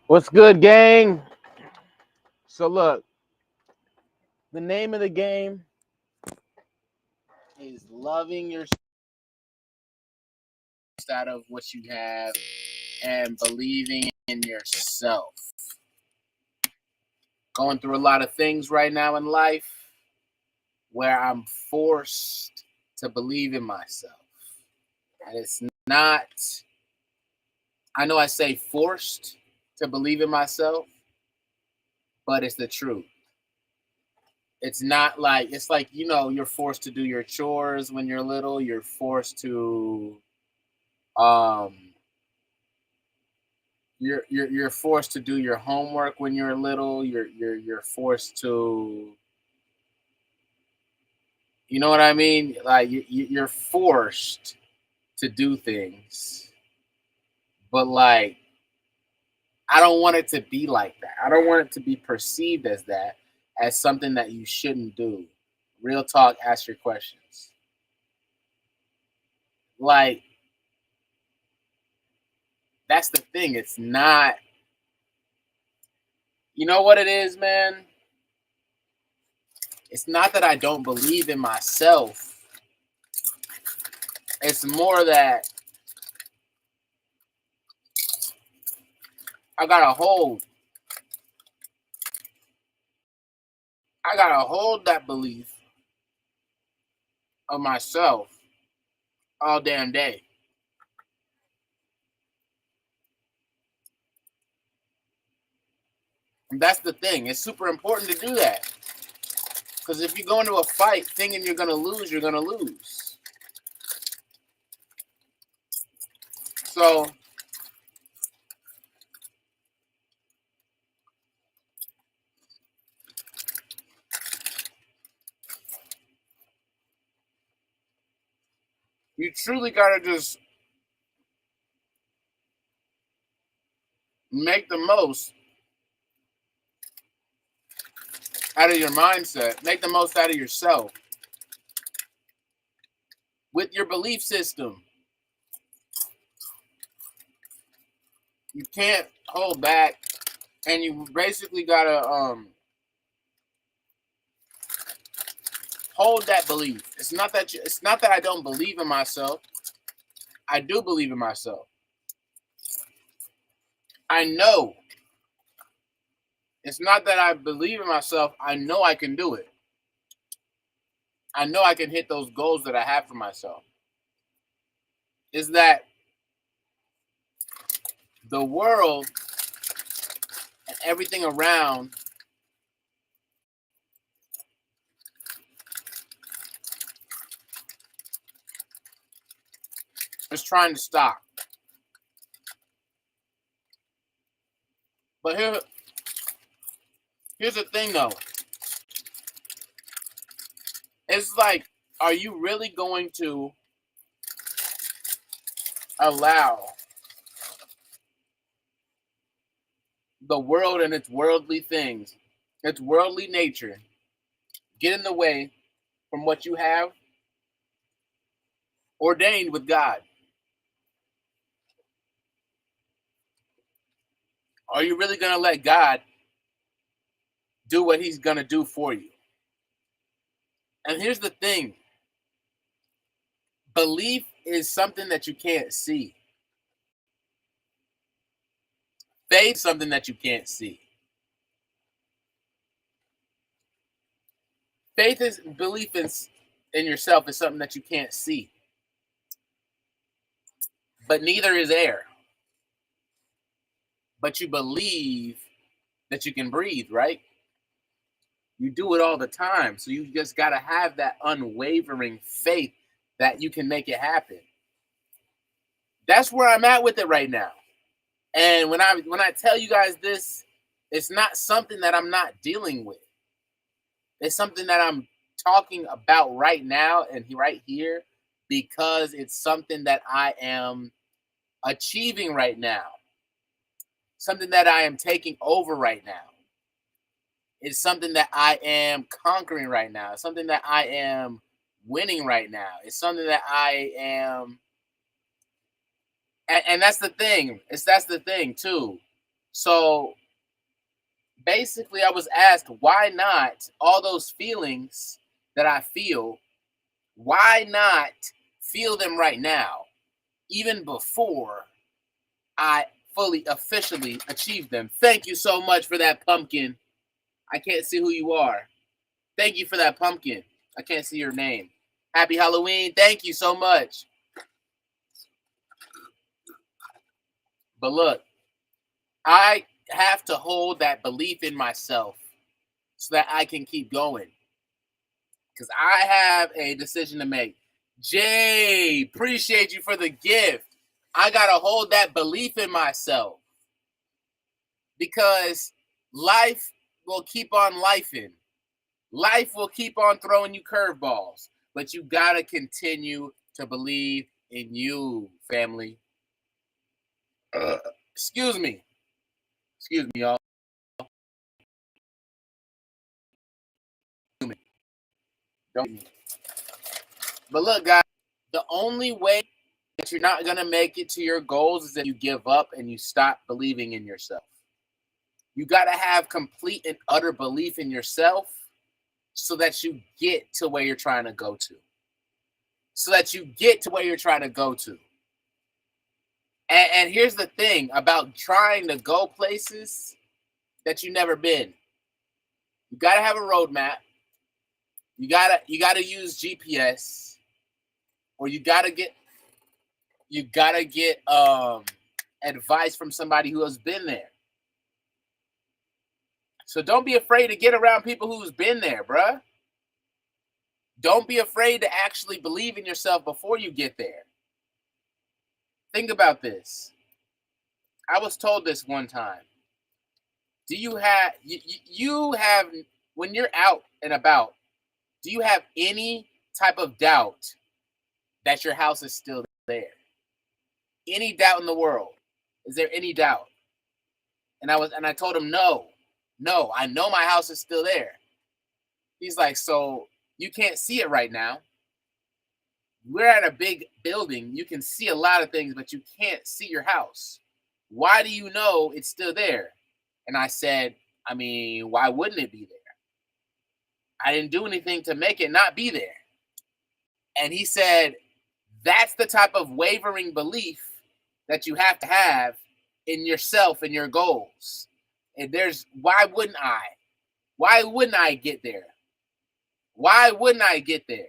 What's good, gang? So look, the name of the game is loving yourself out of what you have and believing in yourself. Going through a lot of things right now in life where I'm forced to believe in myself. And it's not, I know I say forced to believe in myself, but it's the truth. It's not like, it's like, you're forced to do your chores when you're little. You're forced to um you're forced to do your homework when you're little. You're forced to, you know what I mean, like you're forced to do things, but like I don't want it to be like that. I don't want it to be perceived as that, as something that you shouldn't do. Real talk, ask your questions. Like, that's the thing. It's not, you know what it is, man? It's not that I don't believe in myself. It's more that I gotta hold. I gotta hold that belief of myself all damn day. And that's the thing. It's super important to do that. Because if you go into a fight thinking you're gonna lose, you're gonna lose. So you truly gotta just make the most out of your mindset. Make the most out of yourself with your belief system. You can't hold back, and you basically gotta hold that belief. It's not that I don't believe in myself. I do believe in myself. I know. It's not that I believe in myself. I know I can do it. I know I can hit those goals that I have for myself. Is that the world and everything around is trying to stop. But here's the thing though. It's like, are you really going to allow the world and its worldly things, its worldly nature, get in the way from what you have ordained with God? Are you really going to let God do what he's going to do for you? And here's the thing. Belief is something that you can't see. Faith is something that you can't see. Faith is belief in yourself is something that you can't see. But neither is air. But you believe that you can breathe, right? You do it all the time. So you just got to have that unwavering faith that you can make it happen. That's where I'm at with it right now. And when I tell you guys this, it's not something that I'm not dealing with. It's something that I'm talking about right now and right here because it's something that I am achieving right now. Something that I am taking over right now. It's something that I am conquering right now. It's something that I am winning right now. It's something that I am, and that's the thing. That's the thing too. So basically, I was asked, why not all those feelings that I feel, why not feel them right now, even before I fully officially achieve them? Thank you so much for that pumpkin. I can't see who you are. Thank you for that pumpkin. I can't see your name. Happy Halloween. Thank you so much. But look, I have to hold that belief in myself so that I can keep going. Because I have a decision to make. Jay, appreciate you for the gift. I got to hold that belief in myself because life will keep on lifing. Life will keep on throwing you curveballs, but you got to continue to believe in you, family. Excuse me. Excuse me, y'all. Don't. But look, guys, the only way that you're not going to make it to your goals is if you give up and you stop believing in yourself. You got to have complete and utter belief in yourself so that you get to where you're trying to go to. So that you get to where you're trying to go to. And here's the thing about trying to go places that you've never been. You got to have a roadmap. You gotta use GPS, or you gotta get advice from somebody who has been there. So don't be afraid to get around people who's been there, bruh. Don't be afraid to actually believe in yourself before you get there. Think about this. I was told this one time. Do you have when you're out and about, do you have any type of doubt that your house is still there? Any doubt in the world? Is there any doubt? And I told him no, I know my house is still there. He's like, so you can't see it right now. We're at a big building. You can see a lot of things, but you can't see your house. Why do you know it's still there? And I said, I mean, why wouldn't it be there? I didn't do anything to make it not be there. And he said, that's the type of wavering belief that you have to have in yourself and your goals. And why wouldn't I? Why wouldn't I get there? Why wouldn't I get there?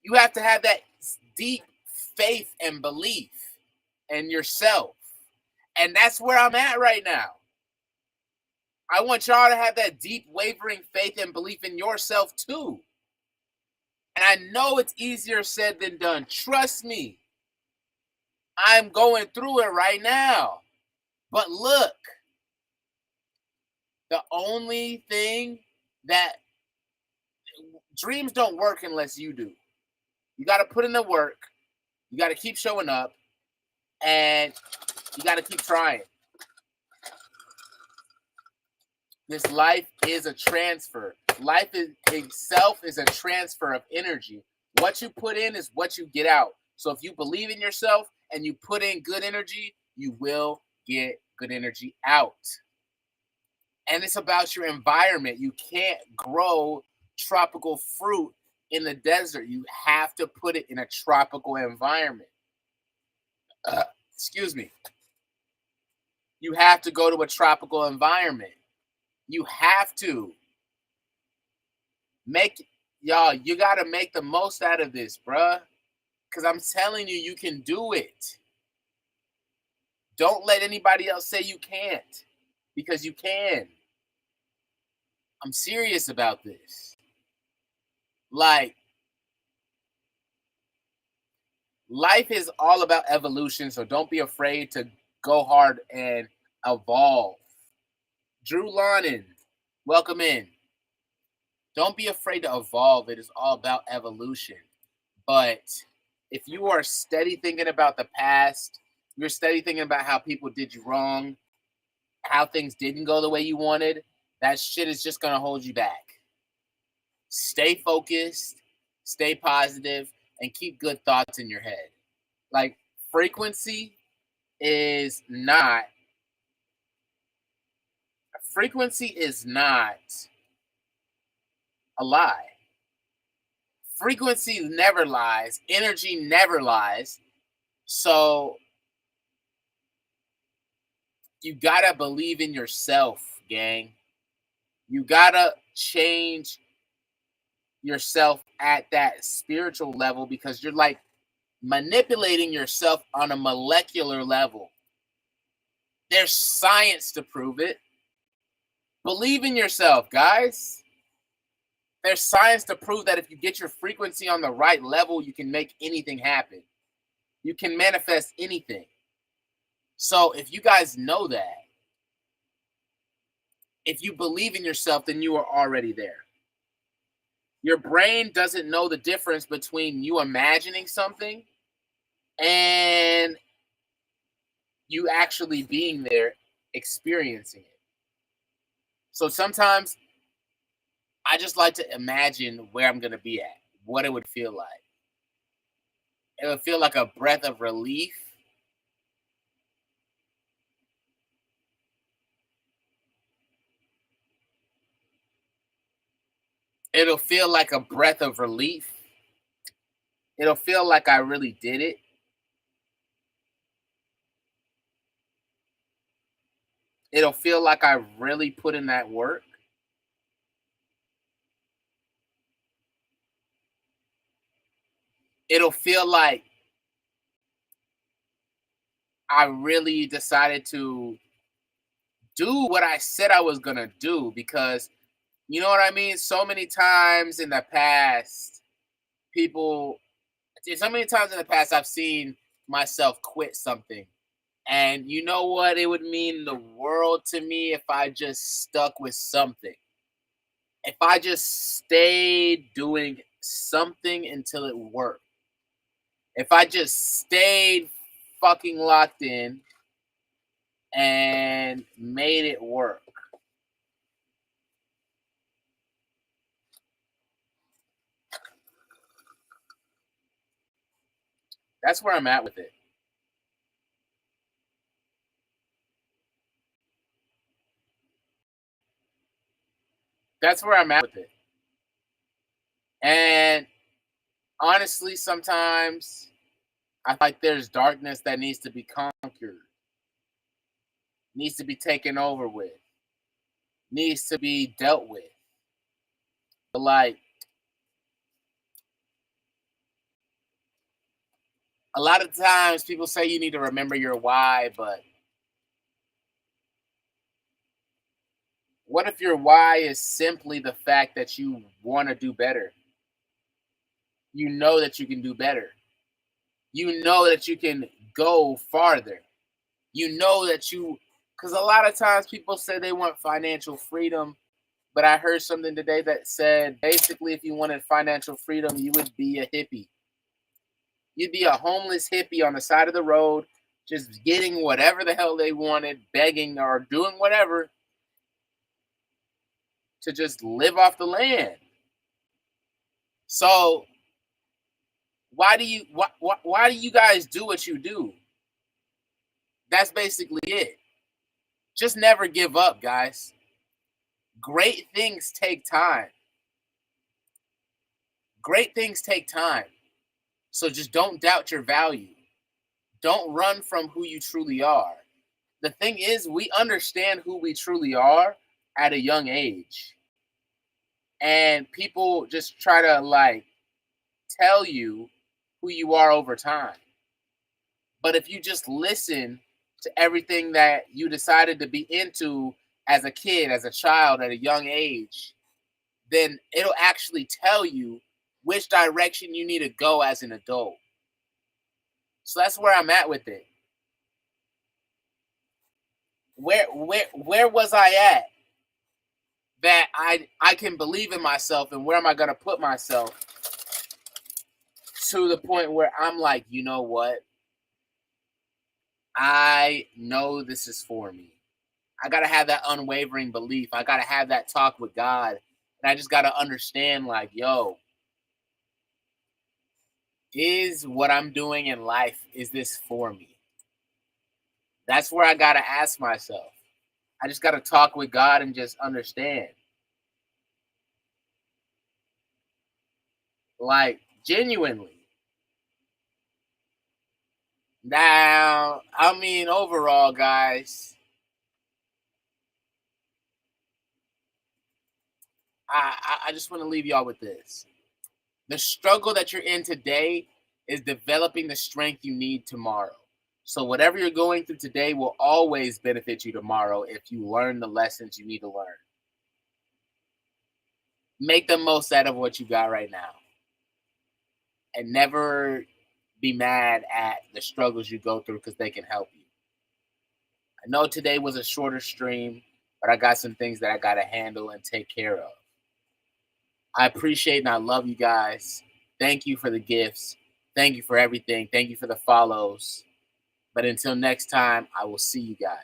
You have to have that deep faith and belief in yourself. And that's where I'm at right now. I want y'all to have that deep wavering faith and belief in yourself too. And I know it's easier said than done. Trust me. I'm going through it right now. But look, the only thing that dreams don't work unless you do. You got to put in the work. You got to keep showing up. And you got to keep trying. This life is a transfer. Life itself is a transfer of energy. What you put in is what you get out. So if you believe in yourself and you put in good energy, you will get good energy out. And it's about your environment. You can't grow tropical fruit in the desert. You have to put it in a tropical environment. Excuse me. You have to go to a tropical environment. You have to. You got to make the most out of this, bruh. Because I'm telling you, you can do it. Don't let anybody else say you can't. Because you can. I'm serious about this. Like, life is all about evolution, so don't be afraid to go hard and evolve. Drew Lonin, welcome in. Don't be afraid to evolve. It is all about evolution. But if you are steady thinking about the past, you're steady thinking about how people did you wrong, how things didn't go the way you wanted, that shit is just going to hold you back. Stay focused, stay positive, and keep good thoughts in your head. Like, frequency is not frequency is not a lie. Frequency never lies. Energy never lies. So you gotta believe in yourself, gang. You gotta change yourself at that spiritual level because you're like manipulating yourself on a molecular level. There's science to prove it. Believe in yourself, guys. There's science to prove that if you get your frequency on the right level, you can make anything happen. You can manifest anything. So if you guys know that, if you believe in yourself, then you are already there. Your brain doesn't know the difference between you imagining something and you actually being there, experiencing it. So sometimes I just like to imagine where I'm going to be at, what it would feel like. It would feel like a breath of relief. It'll feel like a breath of relief. It'll feel like I really did it. It'll feel like I really put in that work. It'll feel like I really decided to do what I said I was going to do because you know what I mean? So many times in the past, people, so many times in the past, I've seen myself quit something. And you know what? It would mean the world to me if I just stuck with something. If I just stayed doing something until it worked. If I just stayed fucking locked in and made it work. That's where I'm at with it. That's where I'm at with it. And honestly, sometimes I feel like there's darkness that needs to be conquered, needs to be taken over with, needs to be dealt with. But like a lot of times people say you need to remember your why, but what if your why is simply the fact that you want to do better? You know that you can do better. You know that you can go farther. You know that because a lot of times people say they want financial freedom, but I heard something today that said basically if you wanted financial freedom, you would be a hippie. You'd be a homeless hippie on the side of the road, just getting whatever the hell they wanted, begging or doing whatever to just live off the land. So why do you guys do what you do? That's basically it. Just never give up, guys. Great things take time. Great things take time. So just don't doubt your value. Don't run from who you truly are. The thing is, we understand who we truly are at a young age. And people just try to like tell you who you are over time. But if you just listen to everything that you decided to be into as a kid, as a child, at a young age, then it'll actually tell you which direction you need to go as an adult. So that's where I'm at with it. Where was I at that I can believe in myself and where am I gonna put myself to the point where I'm like, you know what? I know this is for me. I gotta have that unwavering belief. I gotta have that talk with God. And I just gotta understand, like, yo, is what I'm doing in life, is this for me? That's where I got to ask myself. I just got to talk with God and just understand. Like, genuinely. Now, I mean, overall, guys, I just want to leave y'all with this. The struggle that you're in today is developing the strength you need tomorrow. So, whatever you're going through today will always benefit you tomorrow if you learn the lessons you need to learn. Make the most out of what you got right now and never be mad at the struggles you go through because they can help you. I know today was a shorter stream, but I got some things that I got to handle and take care of. I appreciate and I love you guys. Thank you for the gifts. Thank you for everything. Thank you for the follows. But until next time, I will see you guys.